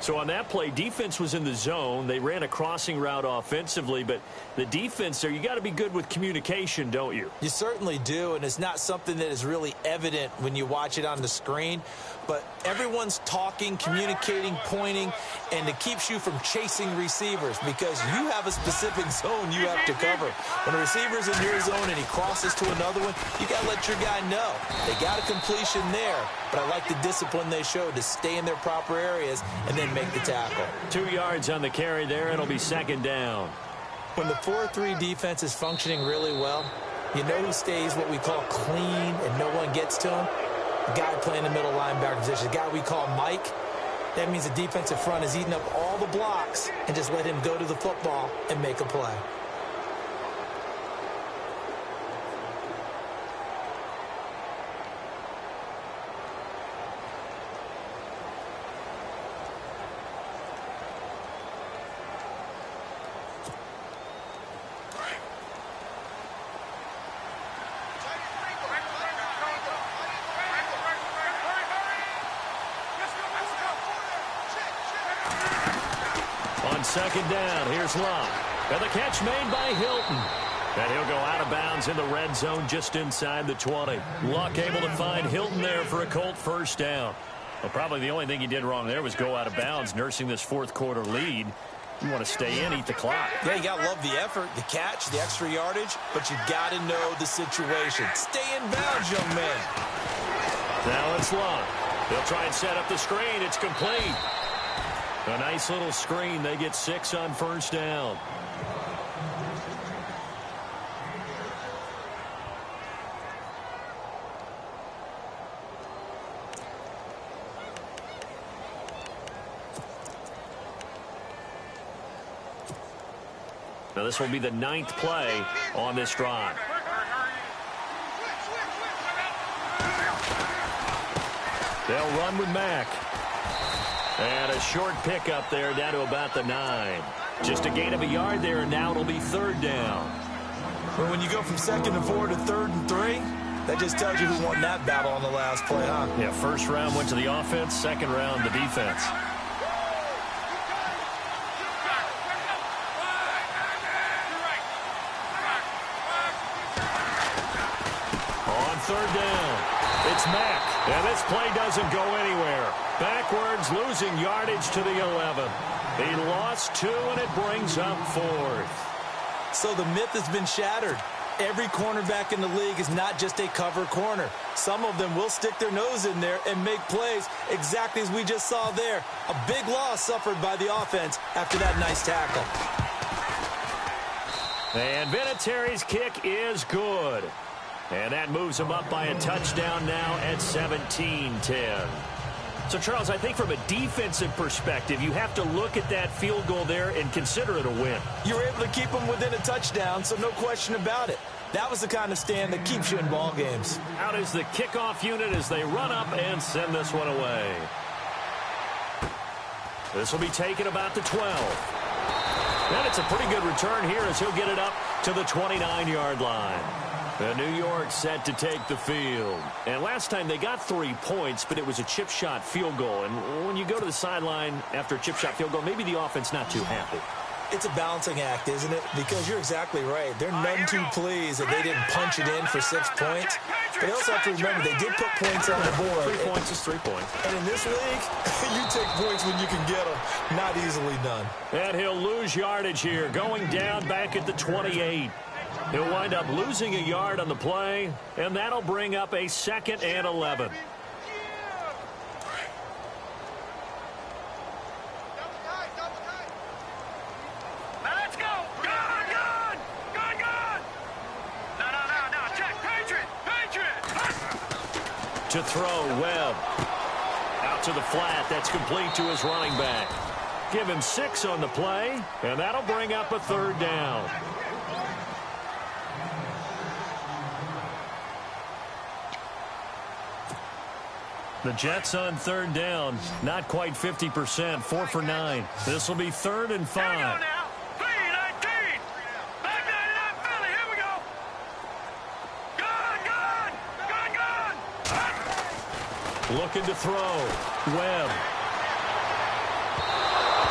So on that play, defense was in the zone. They ran a crossing route offensively, but the defense there, you got to be good with communication, don't you? You certainly do, and it's not something that is really evident when you watch it on the screen. But everyone's talking, communicating, pointing, and it keeps you from chasing receivers because you have a specific zone you have to cover. When a receiver's in your zone and he crosses to another one, you got to let your guy know. They got a completion there, but I like the discipline they showed to stay in their proper areas and then make the tackle. 2 yards on the carry there. It'll be second down. When the 4-3 defense is functioning really well, you know who stays what we call clean and no one gets to him? The guy playing the middle linebacker position, the guy we call Mike. That means the defensive front is eating up all the blocks and just let him go to the football and make a play. Second down, here's Luck. And the catch made by Hilton. And he'll go out of bounds in the red zone just inside the 20. Luck able to find Hilton there for a Colt first down. Well, probably the only thing he did wrong there was go out of bounds, nursing this fourth quarter lead. You want to stay in, eat the clock. Yeah, you got to love the effort, the catch, the extra yardage, but you got to know the situation. Stay in bounds, young man. Now it's Luck. They'll try and set up the screen. It's complete. A nice little screen. They get 6 on first down. Now this will be the 9th play on this drive. They'll run with Mack. And a short pickup there down to about the 9. Just a gain of a yard there, and now it'll be third down. But when you go from 2nd and 4 to 3rd and 3, That just tells you who won that battle on the last play, huh? Yeah, first round went to the offense, second round the defense. On third down, it's Mack, and this play doesn't go anywhere. Backwards, losing yardage to the 11. He lost 2, and it brings up 4th. So the myth has been shattered. Every cornerback in the league is not just a cover corner. Some of them will stick their nose in there and make plays exactly as we just saw there. A big loss suffered by the offense after that nice tackle. And Vinatieri's kick is good. And that moves him up by a touchdown now at 17-10. So, Charles, I think from a defensive perspective, you have to look at that field goal there and consider it a win. You were able to keep them within a touchdown, so no question about it. That was the kind of stand that keeps you in ball games. Out is the kickoff unit as they run up and send this one away. This will be taken about the 12. And it's a pretty good return here as he'll get it up to the 29-yard line. And New York set to take the field. And last time they got 3 points, but it was a chip shot field goal. And when you go to the sideline after a chip shot field goal, maybe the offense not too happy. It's a balancing act, isn't it? Because you're exactly right. They're none too pleased that they didn't punch it in for 6 points. But they also have to remember they did put points on the board. 3 points is 3 points. And in this league, you take points when you can get them. Not easily done. And he'll lose yardage here, going down back at the 28. He'll wind up losing a yard on the play, and that'll bring up a 2nd and 11. Let's go! Gone! Gone! Gone! Gone! No, check! Patriot! To throw, Webb. Out to the flat, that's complete to his running back. Give him 6 on the play, and that'll bring up a 3rd down. The Jets on 3rd down, not quite 50%, 4 for 9. This will be 3rd and 5. Here we go now. P19. Back 99 Philly. Here we go. Gone. Looking to throw. Webb.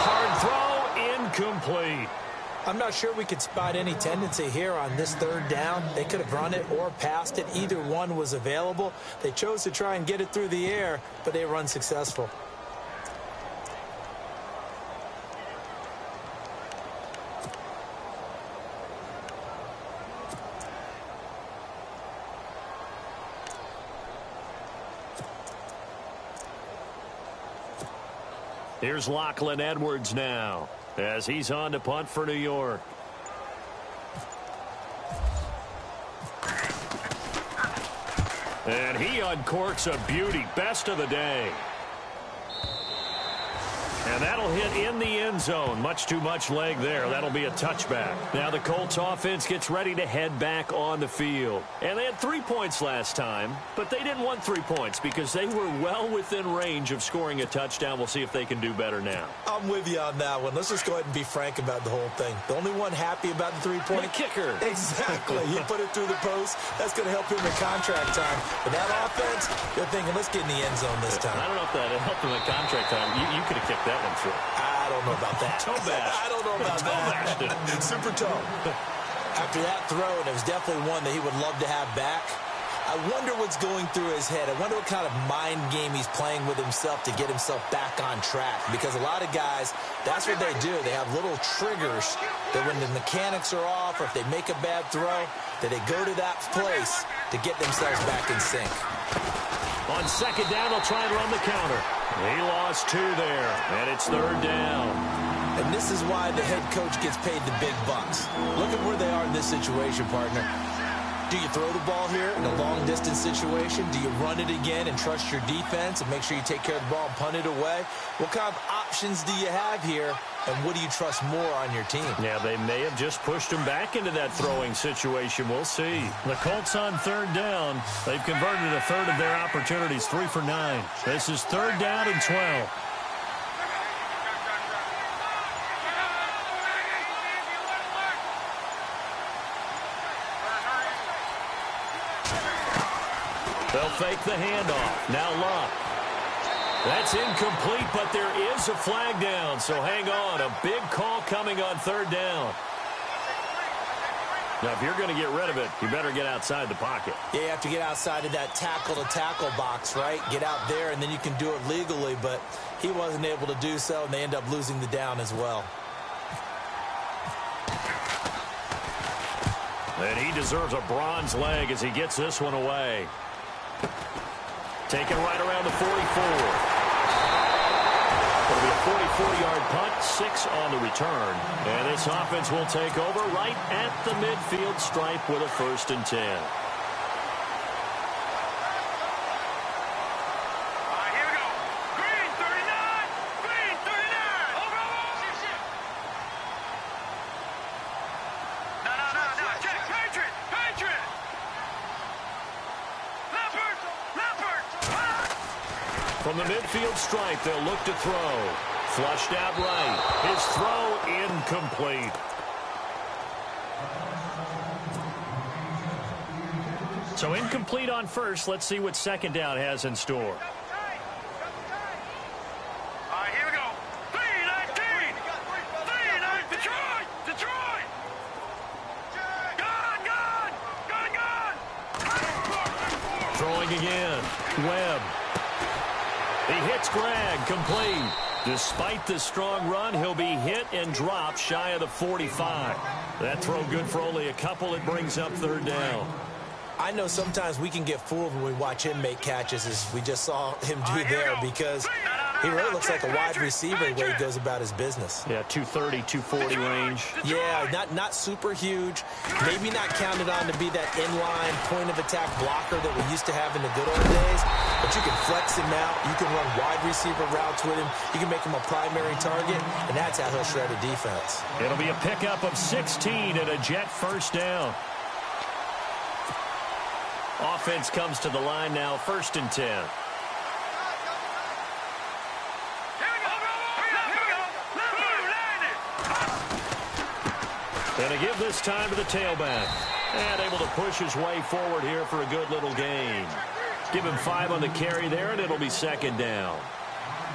Hard throw, incomplete. I'm not sure we could spot any tendency here on this 3rd down. They could have run it or passed it. Either one was available. They chose to try and get it through the air, but they were unsuccessful. Here's Lachlan Edwards now, as he's on to punt for New York. And he uncorks a beauty, best of the day. And that'll hit in the end zone. Much too much leg there. That'll be a touchback. Now the Colts offense gets ready to head back on the field. And they had 3 points last time, but they didn't want 3 points because they were well within range of scoring a touchdown. We'll see if they can do better now. I'm with you on that one. Let's just go ahead and be frank about the whole thing. The only one happy about the 3-point. The kicker. Exactly. He put it through the post. That's going to help him in contract time. But that offense, they're thinking, let's get in the end zone this time. I don't know if that helped him in contract time. You could have kicked that one through. I don't know about that. Toe bash. I don't know about that. Super toe. After that throw, and it was definitely one that he would love to have back. I wonder what's going through his head. I wonder what kind of mind game he's playing with himself to get himself back on track. Because a lot of guys, that's what they do. They have little triggers that when the mechanics are off or if they make a bad throw, that they go to that place to get themselves back in sync. On 2nd down, they'll try and run the counter. He lost 2 there, and it's 3rd down. And this is why the head coach gets paid the big bucks. Look at where they are in this situation, partner. Do you throw the ball here in a long-distance situation? Do you run it again and trust your defense and make sure you take care of the ball and punt it away? What kind of options do you have here, and what do you trust more on your team? Yeah, they may have just pushed him back into that throwing situation. We'll see. The Colts on 3rd down. They've converted a third of their opportunities, 3 for 9. This is 3rd down and 12. They'll fake the handoff. Now Luck. That's incomplete, but there is a flag down, so hang on. A big call coming on third down. Now, if you're going to get rid of it, you better get outside the pocket. Yeah, you have to get outside of that tackle-to-tackle box, right? Get out there, and then you can do it legally, but he wasn't able to do so, and they end up losing the down as well. And he deserves a bronze leg as he gets this one away. Taken right around the 44. It'll be a 44-yard punt, 6 on the return. And this offense will take over right at the midfield stripe with a 1st and 10. All right, here we go. Green 39. Green 39. Over. No. Check. Patriot. Leopard. From the midfield stripe, they'll look to throw. Flushed out right. His throw incomplete. So incomplete on first. Let's see what second down has in store. All right, here we go. 3-19. Detroit. Gone. Throwing again. Webb. He hits Gregg, complete. Despite the strong run, he'll be hit and dropped shy of the 45. That throw good for only a couple. It brings up third down. I know sometimes we can get fooled when we watch him make catches, as we just saw him do there, because he really looks like a wide receiver the way he goes about his business. Yeah, 230, 240 range. Yeah, not super huge. Maybe not counted on to be that inline point-of-attack blocker that we used to have in the good old days. But you can flex him out. You can run wide receiver routes with him. You can make him a primary target, and that's how he'll shred a defense. It'll be a pickup of 16 and a Jet 1st down. Offense comes to the line now, 1st and 10. Gonna give this time to the tailback. And able to push his way forward here for a good little gain. Give him 5 on the carry there, and it'll be 2nd down.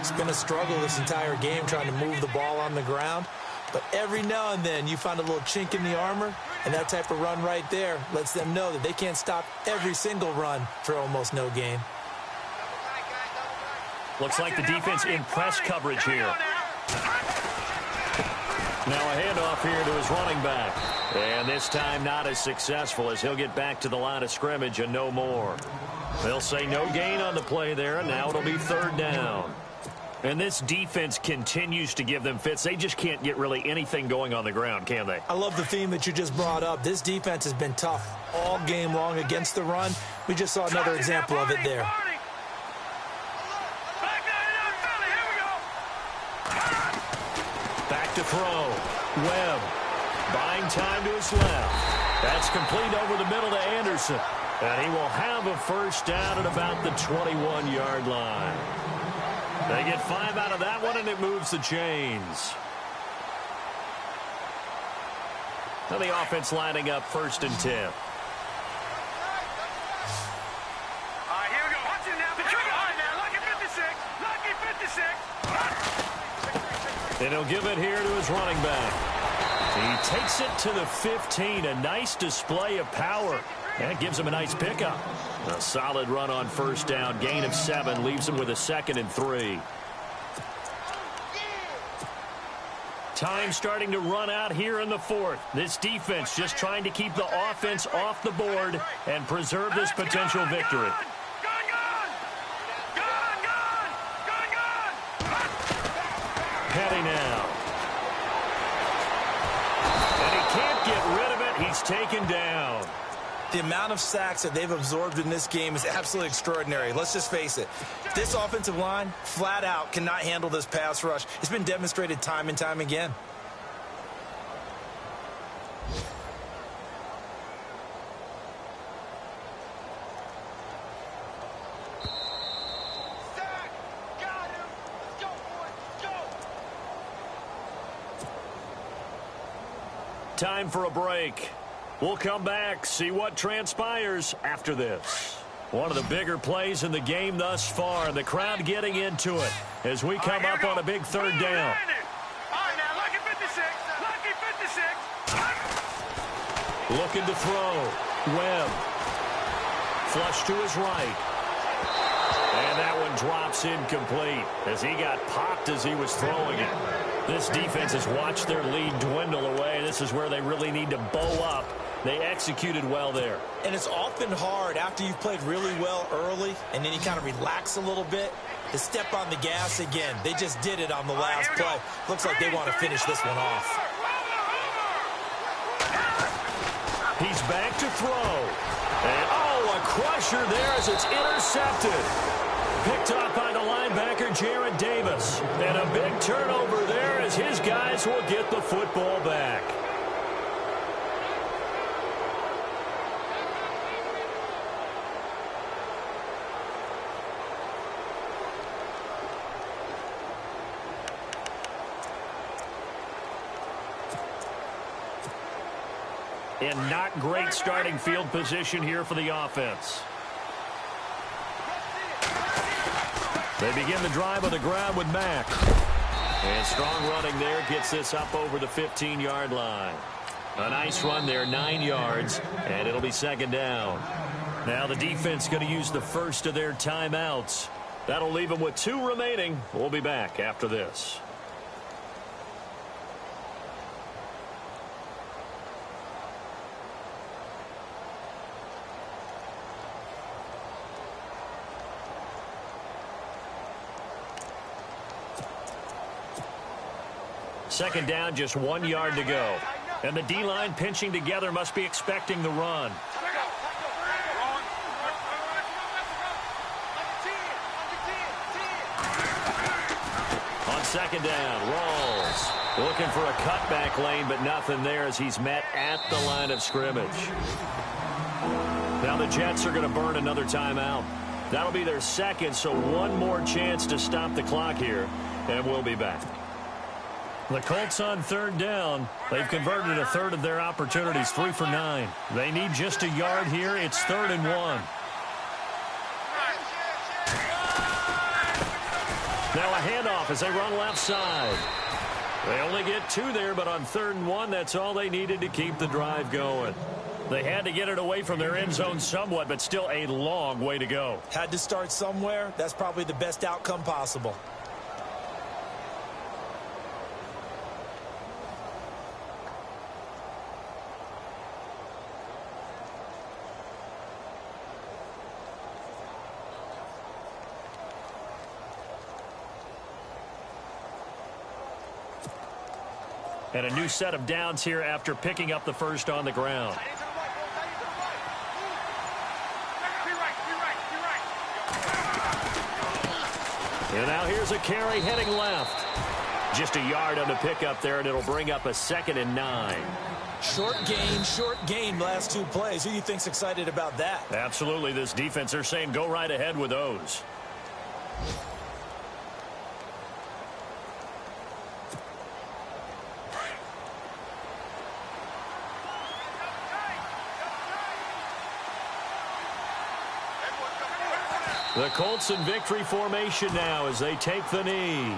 It's been a struggle this entire game trying to move the ball on the ground. But every now and then you find a little chink in the armor, and that type of run right there lets them know that they can't stop every single run for almost no gain. Looks like the defense in press coverage here. Now a handoff here to his running back. And this time not as successful, as he'll get back to the line of scrimmage and no more. They'll say no gain on the play there, and now it'll be 3rd down. And this defense continues to give them fits. They just can't get really anything going on the ground, can they? I love the theme that you just brought up. This defense has been tough all game long against the run. We just saw another example of it there. Back to throw. Webb buying time to his left. That's complete over the middle to Anderson. And he will have a 1st down at about the 21-yard line. They get 5 out of that one, and it moves the chains. Now the offense lining up 1st and 10. All right, here we go. Watch it now. Detroit. All right, now. Lucky 56. And he'll give it here to his running back. He takes it to the 15. A nice display of power. That gives him a nice pickup. A solid run on 1st down. Gain of 7 leaves him with a 2nd and 3. Time starting to run out here in the 4th. This defense just trying to keep the offense off the board and preserve this potential victory. Petty now. And he can't get rid of it. He's taken down. The amount of sacks that they've absorbed in this game is absolutely extraordinary. Let's just face it. This offensive line, flat out, cannot handle this pass rush. It's been demonstrated time and time again. Time for a break. We'll come back, see what transpires after this. One of the bigger plays in the game thus far. The crowd getting into it as we come up on a big third down. All right, now, lucky 56. Lucky 56. Looking to throw. Webb. Flush to his right. And that one drops incomplete as he got popped as he was throwing it. This defense has watched their lead dwindle away. This is where they really need to bow up. They executed well there. And it's often hard after you've played really well early and then you kind of relax a little bit to step on the gas again. They just did it on the last play. Looks like they want to finish this one off. He's back to throw. And, oh, a crusher there as it's intercepted. Picked off by the linebacker, Jared Davis. And a big turnover there as his guys will get the football back. And not great starting field position here for the offense. They begin the drive on the ground with Mack. And strong running there gets this up over the 15-yard line. A nice run there, 9 yards, and it'll be second down. Now the defense going to use the first of their timeouts. That'll leave them with 2 remaining. We'll be back after this. Second down, just 1 yard to go. And the D-line pinching together must be expecting the run. On second down, Rawls looking for a cutback lane, but nothing there as he's met at the line of scrimmage. Now the Jets are going to burn another timeout. That'll be their second, so one more chance to stop the clock here, and we'll be back. The Colts on third down. They've converted a third of their opportunities, 3 for 9. They need just a yard here. It's 3rd and 1. Now a handoff as they run left side. They only get 2 there, but on 3rd and 1, that's all they needed to keep the drive going. They had to get it away from their end zone somewhat, but still a long way to go. Had to start somewhere. That's probably the best outcome possible. And a new set of downs here after picking up the first on the ground. And now here's a carry heading left. Just a yard on the pickup there, and it'll bring up a 2nd and 9. Short gain last 2 plays. Who do you think's excited about that? Absolutely. This defense, they're saying go right ahead with those. The Colts in victory formation now as they take the knee.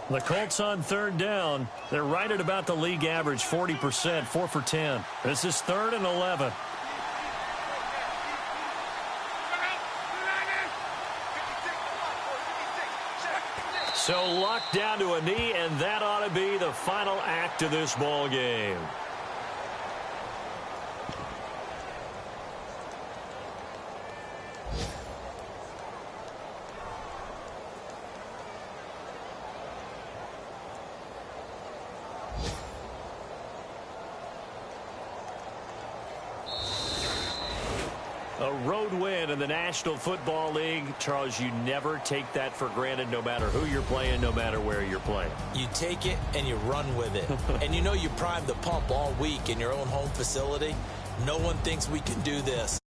The Colts on third down. They're right at about the league average, 40%, 4 for 10. This is 3rd and 11. So Luck down to a knee, and that ought to be the final act of this ball game. A road win in the National Football League. Charles, you never take that for granted no matter who you're playing, no matter where you're playing. You take it and you run with it. And you know you primed the pump all week in your own home facility. No one thinks we can do this.